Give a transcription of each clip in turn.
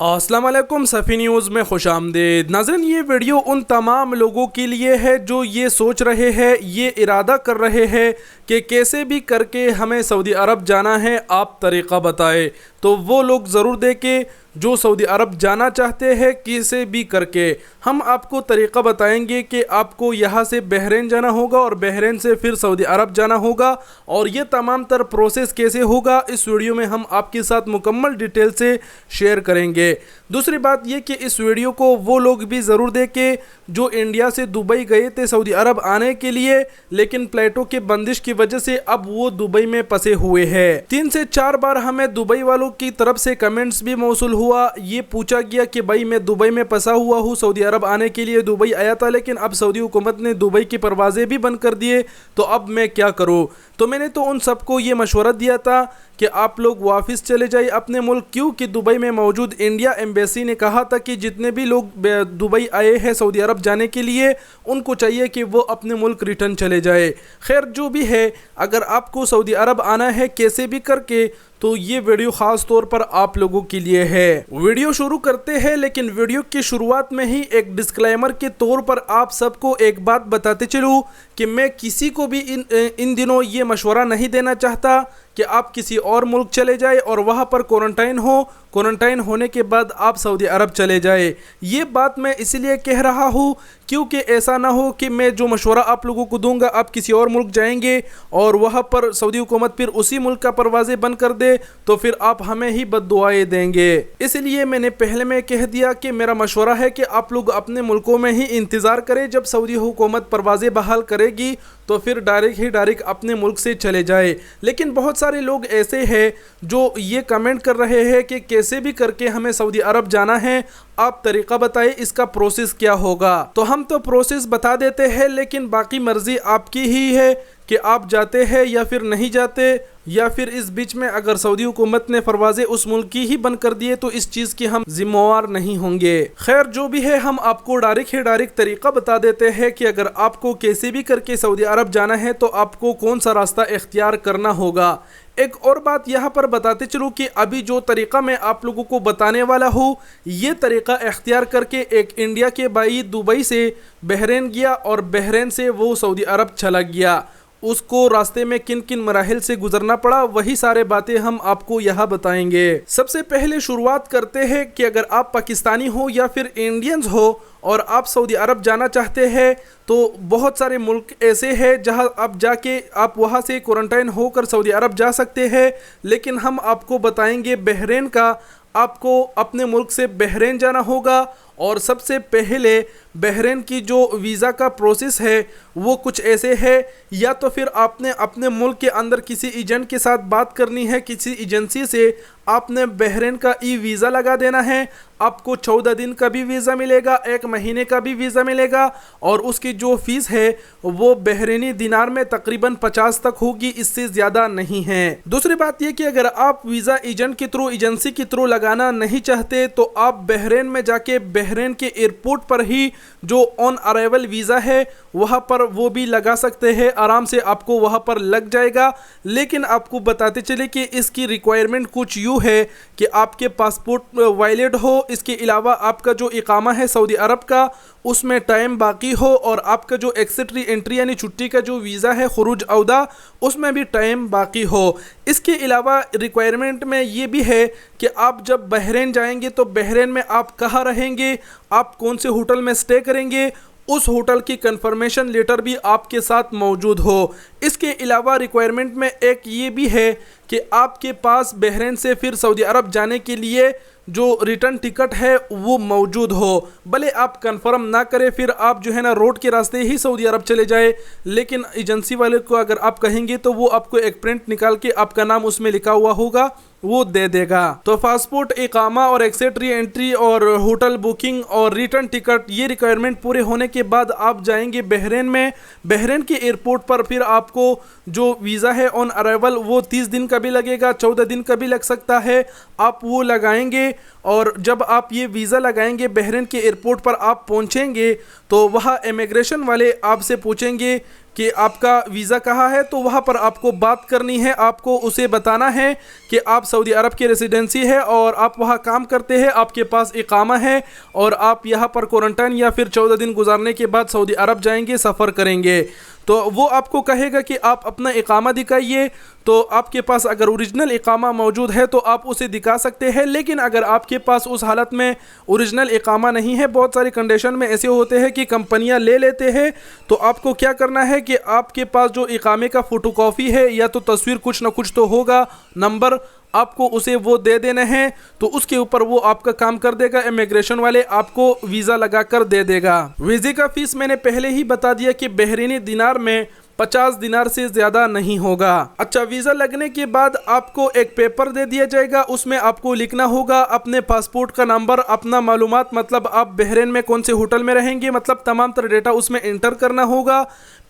अस्सलाम वालेकुम, सफ़ी न्यूज़ में खुश आमदीद। नाज़रीन, ये वीडियो उन तमाम लोगों के लिए है जो ये सोच रहे हैं, ये इरादा कर रहे हैं कि कैसे भी करके हमें सऊदी अरब जाना है, आप तरीक़ा बताएं। तो वो लोग ज़रूर देखें जो सऊदी अरब जाना चाहते हैं, कैसे भी करके हम आपको तरीक़ा बताएंगे कि आपको यहाँ से बहरीन जाना होगा और बहरीन से फिर सऊदी अरब जाना होगा, और ये तमाम तर प्रोसेस कैसे होगा इस वीडियो में हम आपके साथ मुकम्मल डिटेल से शेयर करेंगे। दूसरी बात ये कि इस वीडियो को वो लोग भी ज़रूर देखें जो इंडिया से दुबई गए थे सऊदी अरब आने के लिए, लेकिन फ्लाइटों की बंदिश की वजह से अब वो दुबई में फंसे हुए हैं। 3 से 4 बार हमें दुबई वालों की तरफ से कमेंट्स भी मौसूल हुआ, ये पूछा गया कि भाई मैं दुबई में फंसा हुआ हूँ, सऊदी अरब आने के लिए दुबई आया था, लेकिन अब सऊदी हुकूमत ने दुबई की परवाज़ें भी बंद कर दिए, तो अब मैं क्या करूँ। तो मैंने तो उन सबको ये मशवरा दिया था कि आप लोग वापस चले जाइए अपने मुल्क, क्योंकि दुबई में मौजूद इंडिया एम्बेसी ने कहा था कि जितने भी लोग दुबई आए हैं सऊदी अरब जाने के लिए, उनको चाहिए कि वो अपने मुल्क रिटर्न चले जाए। खैर, जो भी है, अगर आपको सऊदी अरब आना है कैसे भी करके, तो ये वीडियो ख़ास तौर पर आप लोगों के लिए है। वीडियो शुरू करते हैं, लेकिन वीडियो की शुरुआत में ही एक डिस्क्लेमर के तौर पर आप सबको एक बात बताते चलूँ कि मैं किसी को भी इन दिनों ये मशवरा नहीं देना चाहता कि आप किसी और मुल्क चले जाए और वहाँ पर क्वारंटाइन हो, क्वारंटाइन होने के बाद आप सऊदी अरब चले जाए। ये बात मैं इसलिए कह रहा हूँ क्योंकि ऐसा ना हो कि मैं जो मशवरा आप लोगों को दूंगा आप किसी और मुल्क जाएंगे और वहाँ पर सऊदी हुकूमत फिर उसी मुल्क का परवाज़ें बंद कर दे, तो फिर आप हमें ही बद्दुआएं देंगे। इसलिए मैंने पहले में कह दिया कि मेरा मशवरा है कि आप लोग अपने मुल्कों में ही इंतज़ार करें, जब सऊदी हुकूमत परवाज़ें बहाल करेगी तो फिर डायरेक्ट अपने मुल्क से चले जाए। लेकिन बहुत सारे लोग ऐसे हैं जो ये कमेंट कर रहे हैं कि कैसे भी करके हमें सऊदी अरब जाना है, आप तरीक़ा बताएं, इसका प्रोसेस क्या होगा। तो हम तो प्रोसेस बता देते हैं, लेकिन बाकी मर्ज़ी आपकी ही है कि आप जाते हैं या फिर नहीं जाते, या फिर इस बीच में अगर सऊदी हुकूमत ने परवाज़ें उस मुल्क की ही बंद कर दिए तो इस चीज़ की हम जिम्मेवार नहीं होंगे। खैर, जो भी है, हम आपको डायरेक्ट तरीक़ा बता देते हैं कि अगर आपको कैसे भी करके सऊदी अरब जाना है तो आपको कौन सा रास्ता इख्तियार करना होगा। एक और बात यहाँ पर बताते चलूँ कि अभी जो तरीक़ा मैं आप लोगों को बताने वाला हूँ, ये तरीक़ा इख्तियार करके एक इंडिया के भाई दुबई से बहरीन गया और बहरीन से वो सऊदी अरब चला गया। उसको रास्ते में किन किन मराहिल से गुजरना पड़ा, वही सारे बातें हम आपको यहाँ बताएंगे। सबसे पहले शुरुआत करते हैं कि अगर आप पाकिस्तानी हो या फिर इंडियंस हो और आप सऊदी अरब जाना चाहते हैं, तो बहुत सारे मुल्क ऐसे हैं जहां आप जाके आप वहां से क्वारंटाइन होकर सऊदी अरब जा सकते हैं, लेकिन हम आपको बताएंगे बहरीन का। आपको अपने मुल्क से बहरीन जाना होगा और सबसे पहले बहरीन की जो वीज़ा का प्रोसेस है वो कुछ ऐसे है, या तो फिर आपने अपने मुल्क के अंदर किसी एजेंट के साथ बात करनी है, किसी एजेंसी से आपने बहरीन का ई वीज़ा लगा देना है। आपको 14 दिन का भी वीज़ा मिलेगा, 1 महीने का भी वीज़ा मिलेगा, और उसकी जो फ़ीस है वो बहरीनी दिनार में तकरीबन 50 तक होगी, इससे ज़्यादा नहीं है। दूसरी बात यह कि अगर आप वीज़ा एजेंट के थ्रू, एजेंसी के थ्रू लगाना नहीं चाहते तो आप बहरीन में जाके बहरीन के एयरपोर्ट पर ही जो ऑन अराइवल वीज़ा है वहाँ पर वो भी लगा सकते हैं, आराम से आपको वहाँ पर लग जाएगा। लेकिन आपको बताते चले कि इसकी रिक्वायरमेंट कुछ यूँ है कि आपके पासपोर्ट वैलिड हो, इसके अलावा आपका जो इकामा है सऊदी अरब का उसमें टाइम बाकी हो, और आपका जो एक्सेट री एंट्री यानी छुट्टी का जो वीज़ा है खुरूज औदा उसमें भी टाइम बाकी हो। इसके अलावा रिक्वायरमेंट में ये भी है कि आप जब बहरीन जाएंगे तो बहरीन में आप कहाँ रहेंगे, आप कौन से होटल में स्टे करेंगे, उस होटल की कंफर्मेशन लेटर भी आपके साथ मौजूद हो। इसके अलावा रिक्वायरमेंट में एक ये भी है कि आपके पास बहरीन से फिर सऊदी अरब जाने के लिए जो रिटर्न टिकट है वो मौजूद हो। भले आप कंफर्म ना करें, फिर आप जो है ना रोड के रास्ते ही सऊदी अरब चले जाए, लेकिन एजेंसी वाले को अगर आप कहेंगे तो वो आपको एक प्रिंट निकाल के आपका नाम उसमें लिखा हुआ होगा वो दे देगा। तो पासपोर्ट, इकामा और एक्सेट री एंट्री और होटल बुकिंग और रिटर्न टिकट, ये रिक्वायरमेंट पूरे होने के बाद आप जाएंगे बहरीन में। बहरीन के एयरपोर्ट पर फिर आपको जो वीज़ा है ऑन अराइवल वो 30 दिन का भी लगेगा, 14 दिन का भी लग सकता है, आप वो लगाएंगे। और जब आप ये वीज़ा लगाएंगे बहरीन के एयरपोर्ट पर आप पहुंचेंगे तो वहाँ इमिग्रेशन वाले आपसे पूछेंगे कि आपका वीज़ा कहाँ है, तो वहाँ पर आपको बात करनी है। आपको उसे बताना है कि आप सऊदी अरब की रेसिडेंसी है और आप वहाँ काम करते हैं, आपके पास इकामा है और आप यहाँ पर क्वारंटाइन या फिर 14 दिन गुजारने के बाद सऊदी अरब जाएंगे, सफ़र करेंगे। तो वो आपको कहेगा कि आप अपना इकामा दिखाइए। तो आपके पास अगर ओरिजिनल इकामा मौजूद है तो आप उसे दिखा सकते हैं, लेकिन अगर आपके पास उस हालत में ओरिजिनल इकामा नहीं है, बहुत सारी कंडीशन में ऐसे होते हैं कि कंपनियां ले लेते हैं, तो आपको क्या करना है कि आपके पास जो इकामे का फ़ोटोकॉपी है या तो तस्वीर कुछ ना कुछ तो होगा, नंबर, आपको उसे वो दे देना है। तो उसके ऊपर वो आपका काम कर देगा, इमिग्रेशन वाले आपको वीज़ा लगा कर दे देगा। वीज़े का फ़ीस मैंने पहले ही बता दिया कि बहरीनी दिनार में 50 दिनार से ज़्यादा नहीं होगा। अच्छा, वीज़ा लगने के बाद आपको एक पेपर दे दिया जाएगा, उसमें आपको लिखना होगा अपने पासपोर्ट का नंबर, अपना मालूमात, मतलब आप बहरीन में कौन से होटल में रहेंगे, मतलब तमाम तरह डेटा उसमें इंटर करना होगा।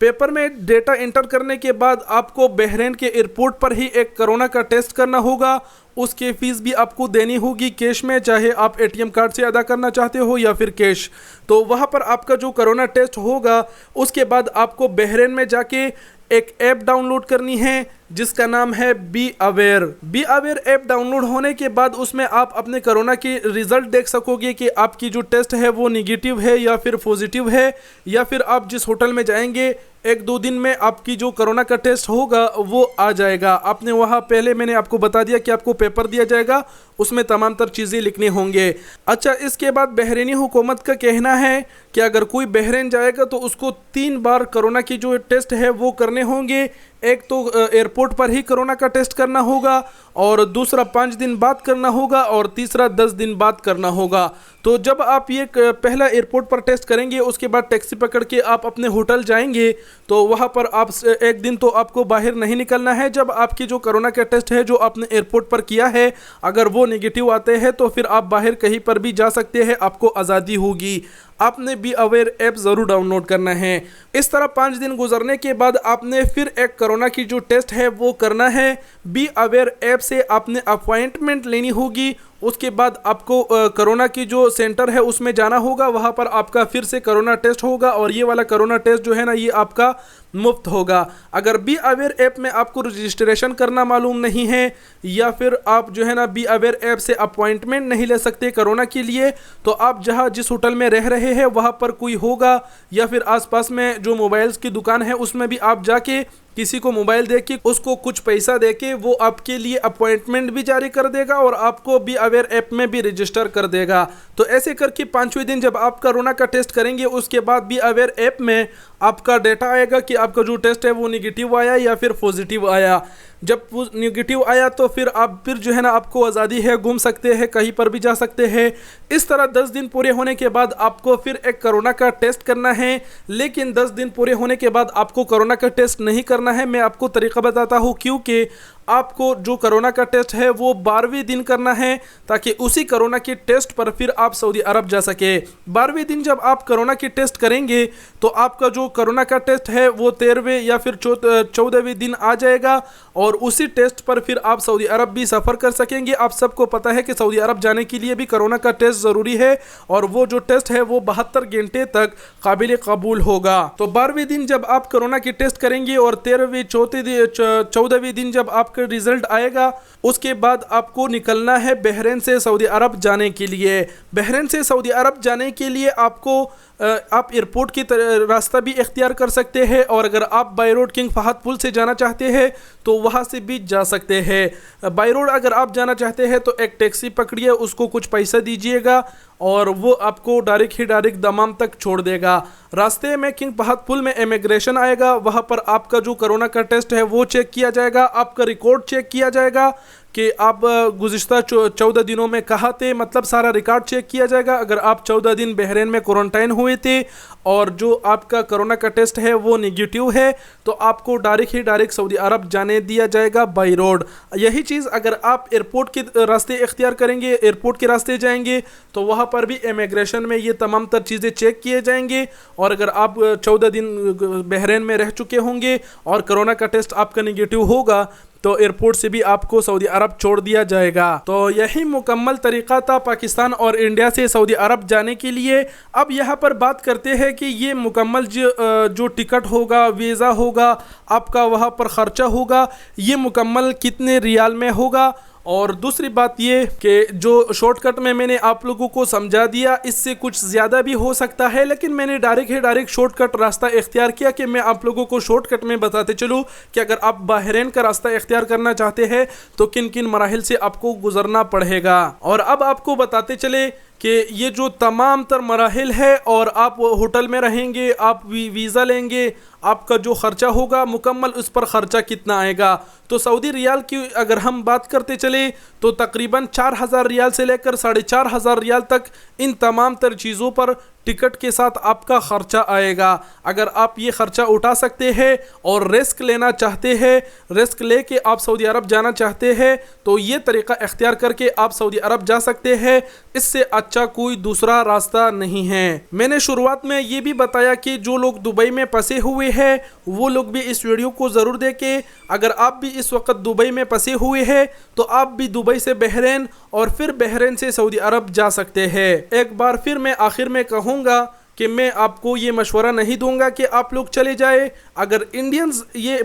पेपर में डेटा इंटर करने के बाद आपको बहरीन के एयरपोर्ट पर ही एक कोरोना का टेस्ट करना होगा। उसकी फ़ीस भी आपको देनी होगी कैश में, चाहे आप एटीएम कार्ड से अदा करना चाहते हो या फिर कैश। तो वहाँ पर आपका जो कोरोना टेस्ट होगा, उसके बाद आपको बहरीन में जाके एक ऐप डाउनलोड करनी है जिसका नाम है be aware. Be aware app download होने के बाद उसमें आप अपने कोरोना की रिज़ल्ट देख सकोगे कि आपकी जो टेस्ट है वो निगेटिव है या फिर पॉजिटिव है, या फिर आप जिस होटल में जाएंगे 1-2 दिन में आपकी जो कोरोना का टेस्ट होगा वो आ जाएगा। आपने वहाँ पहले मैंने आपको बता दिया कि आपको पेपर दिया जाएगा, उसमें तमाम तर चीज़ें लिखनी होंगे। अच्छा, इसके बाद बहरीनी हुकूमत का कहना है कि अगर कोई बहरीन जाएगा तो उसको 3 बार कोरोना की जो टेस्ट है वो करने होंगे। एक तो एयरपोर्ट पर ही कोरोना का टेस्ट करना होगा, और दूसरा 5 दिन बाद करना होगा, और तीसरा 10 दिन बाद करना होगा। तो जब आप ये पहला एयरपोर्ट पर टेस्ट करेंगे, उसके बाद टैक्सी पकड़ के आप अपने होटल जाएंगे, तो वहाँ पर आप एक दिन तो आपको बाहर नहीं निकलना है। जब आपकी जो कोरोना का टेस्ट है जो आपने एयरपोर्ट पर किया है, अगर वो नेगेटिव आते हैं तो फिर आप बाहर कहीं पर भी जा सकते हैं, आपको आज़ादी होगी। आपने बी अवेयर ऐप ज़रूर डाउनलोड करना है। इस तरह 5 दिन गुजरने के बाद आपने फिर एक कोरोना की जो टेस्ट है वो करना है। बी अवेयर ऐप से आपने अपॉइंटमेंट लेनी होगी। उसके बाद आपको कोरोना की जो सेंटर है उसमें जाना होगा, वहाँ पर आपका फिर से कोरोना टेस्ट होगा, और ये वाला कोरोना टेस्ट जो है ना ये आपका मुफ्त होगा। अगर बी अवेयर ऐप में आपको रजिस्ट्रेशन करना मालूम नहीं है, या फिर आप जो है ना बी अवेयर ऐप से अपॉइंटमेंट नहीं ले सकते कोरोना के लिए, तो आप जहाँ जिस होटल में रह रहे हैं वहाँ पर कोई होगा, या फिर आसपास में जो मोबाइल्स की दुकान है उसमें भी आप जाके किसी को मोबाइल दे के उसको कुछ पैसा दे के वो आपके लिए अपॉइंटमेंट भी जारी कर देगा और आपको बी अवेयर ऐप में भी रजिस्टर कर देगा। तो ऐसे करके 5वें दिन जब आप कोरोना का टेस्ट करेंगे, उसके बाद बी अवेयर ऐप में आपका डेटा आएगा कि आपका जो टेस्ट है वो निगेटिव आया या फिर पॉजिटिव आया। जब निगेटिव आया तो फिर जो है ना आपको आज़ादी है, घूम सकते हैं, कहीं पर भी जा सकते हैं। इस तरह 10 दिन पूरे होने के बाद आपको फिर एक कोरोना का टेस्ट करना है, लेकिन 10 दिन पूरे होने के बाद आपको कोरोना का टेस्ट नहीं करना है। मैं आपको तरीका बताता हूँ, क्योंकि आपको जो कोरोना का टेस्ट है वो 12वें दिन करना है, ताकि उसी कोरोना के टेस्ट पर फिर आप सऊदी अरब जा सके। 12वें दिन जब आप कोरोना की टेस्ट करेंगे तो आपका जो कोरोना का टेस्ट है वो 13वें या फिर 14वें दिन आ जाएगा, और उसी टेस्ट पर फिर आप सऊदी अरब भी सफ़र कर सकेंगे। आप सबको पता है कि सऊदी अरब जाने के लिए भी कोरोना का टेस्ट ज़रूरी है, और वो जो टेस्ट है वो 72 घंटे तक काबिल कबूल होगा। तो 12वें दिन जब आप कोरोना की टेस्ट करेंगे और 13वें 14वें दिन जब आपका रिजल्ट आएगा, उसके बाद आपको निकलना है बहरीन से सऊदी अरब जाने के लिए। बहरीन से सऊदी अरब जाने के लिए आपको आप एयरपोर्ट की रास्ता भी इख्तियार कर सकते हैं, और अगर आप बाई रोड किंग फहद पुल से जाना चाहते हैं तो वहाँ से भी जा सकते हैं। बाई रोड अगर आप जाना चाहते हैं तो एक टैक्सी पकड़िए, उसको कुछ पैसा दीजिएगा और वो आपको डायरेक्ट दमाम तक छोड़ देगा। रास्ते में किंग फहद पुल में इमिग्रेशन आएगा, वहाँ पर आपका जो कोरोना का टेस्ट है वो चेक किया जाएगा, आपका रिकॉर्ड चेक किया जाएगा कि आप गुज़िश्ता 14 दिनों में कहाँ थे, मतलब सारा रिकॉर्ड चेक किया जाएगा। अगर आप 14 दिन बहरीन में क्वारंटाइन हुए थे और जो आपका कोरोना का टेस्ट है वो नेगेटिव है, तो आपको डायरेक्ट सऊदी अरब जाने दिया जाएगा बाई रोड। यही चीज़ अगर आप एयरपोर्ट के रास्ते इख्तियार करेंगे, एयरपोर्ट के रास्ते जाएंगे, तो वहाँ पर भी इमिग्रेशन में ये तमाम तर चीज़ें चेक किए जाएंगे। और अगर आप 14 दिन बहरीन में रह चुके होंगे और कोरोना का टेस्ट आपका नेगेटिव होगा, तो एयरपोर्ट से भी आपको सऊदी अरब छोड़ दिया जाएगा। तो यही मुकम्मल तरीका था पाकिस्तान और इंडिया से सऊदी अरब जाने के लिए। अब यहाँ पर बात करते हैं कि ये मुकम्मल जो टिकट होगा, वीज़ा होगा, आपका वहाँ पर ख़र्चा होगा, ये मुकम्मल कितने रियाल में होगा। और दूसरी बात ये कि जो शॉर्टकट में मैंने आप लोगों को समझा दिया, इससे कुछ ज़्यादा भी हो सकता है, लेकिन मैंने डायरेक्ट शॉर्टकट रास्ता इख्तियार किया कि मैं आप लोगों को शॉर्टकट में बताते चलूँ कि अगर आप बहरीन का रास्ता इख्तियार करना चाहते हैं तो किन किन मराहिल से आपको गुजरना पड़ेगा। और अब आपको बताते चले कि ये जो तमाम तर मराहिल है, और आप होटल में रहेंगे, आप वीज़ा लेंगे, आपका जो ख़र्चा होगा मुकम्मल उस पर ख़र्चा कितना आएगा। तो सऊदी रियाल की अगर हम बात करते चले तो तकरीबन 4000 रियाल से लेकर 4500 रियाल तक इन तमाम तर चीज़ों पर टिकट के साथ आपका ख़र्चा आएगा। अगर आप ये ख़र्चा उठा सकते हैं और रिस्क लेना चाहते हैं, रिस्क लेके आप सऊदी अरब जाना चाहते हैं, तो ये तरीक़ा इख्तियार करके आप सऊदी अरब जा सकते हैं। इससे अच्छा कोई दूसरा रास्ता नहीं है। मैंने शुरुआत में ये भी बताया कि जो लोग दुबई में फंसे हुए हैं वो लोग भी इस वीडियो को ज़रूर देखें। अगर आप भी इस वक्त दुबई में फंसे हुए हैं तो आप भी दुबई से बहरीन और फिर बहरीन से सऊदी अरब जा सकते हैं। एक बार फिर मैं आखिर में कहूँगा कि मैं आपको ये मशवरा नहीं दूंगा कि आप लोग चले जाए। अगर इंडियंस ये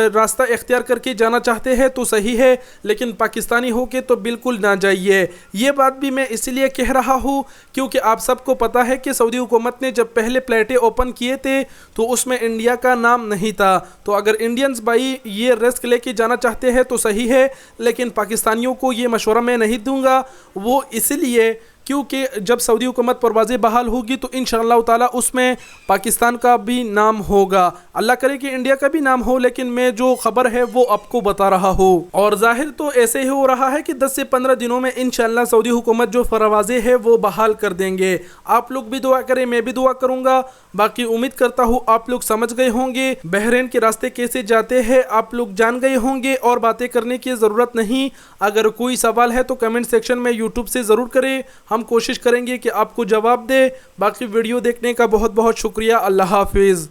रास्ता इख्तियार करके जाना चाहते हैं तो सही है, लेकिन पाकिस्तानी हो के तो बिल्कुल ना जाइए। ये बात भी मैं इसलिए कह रहा हूँ क्योंकि आप सबको पता है कि सऊदी हुकूमत ने जब पहले फ्लाइटें ओपन किए थे तो उसमें इंडिया का नाम नहीं था। तो अगर इंडियंस भाई ये रिस्क लेके जाना चाहते हैं तो सही है, लेकिन पाकिस्तानियों को ये मशवरा मैं नहीं दूँगा। वो इसलिए क्योंकि जब सऊदी हुकूमत परवाज़ें बहाल होगी तो इंशाअल्लाह ताला उसमें पाकिस्तान का भी नाम होगा। अल्लाह करे कि इंडिया का भी नाम हो, लेकिन मैं जो खबर है वो आपको बता रहा हूँ। और जाहिर तो ऐसे ही हो रहा है कि 10 से 15 दिनों में इंशाअल्लाह सऊदी हुकूमत जो परवाज़ें है वो बहाल कर देंगे। आप लोग भी दुआ करें, मैं भी दुआ करूँगा। बाकी उम्मीद करता हूँ आप लोग समझ गए होंगे बहरीन के रास्ते कैसे जाते हैं, आप लोग जान गए होंगे और बातें करने की ज़रूरत नहीं। अगर कोई सवाल है तो कमेंट सेक्शन में यूट्यूब से ज़रूर करें, हम कोशिश करेंगे कि आपको जवाब दे। बाकी वीडियो देखने का बहुत बहुत शुक्रिया। अल्लाह हाफिज़।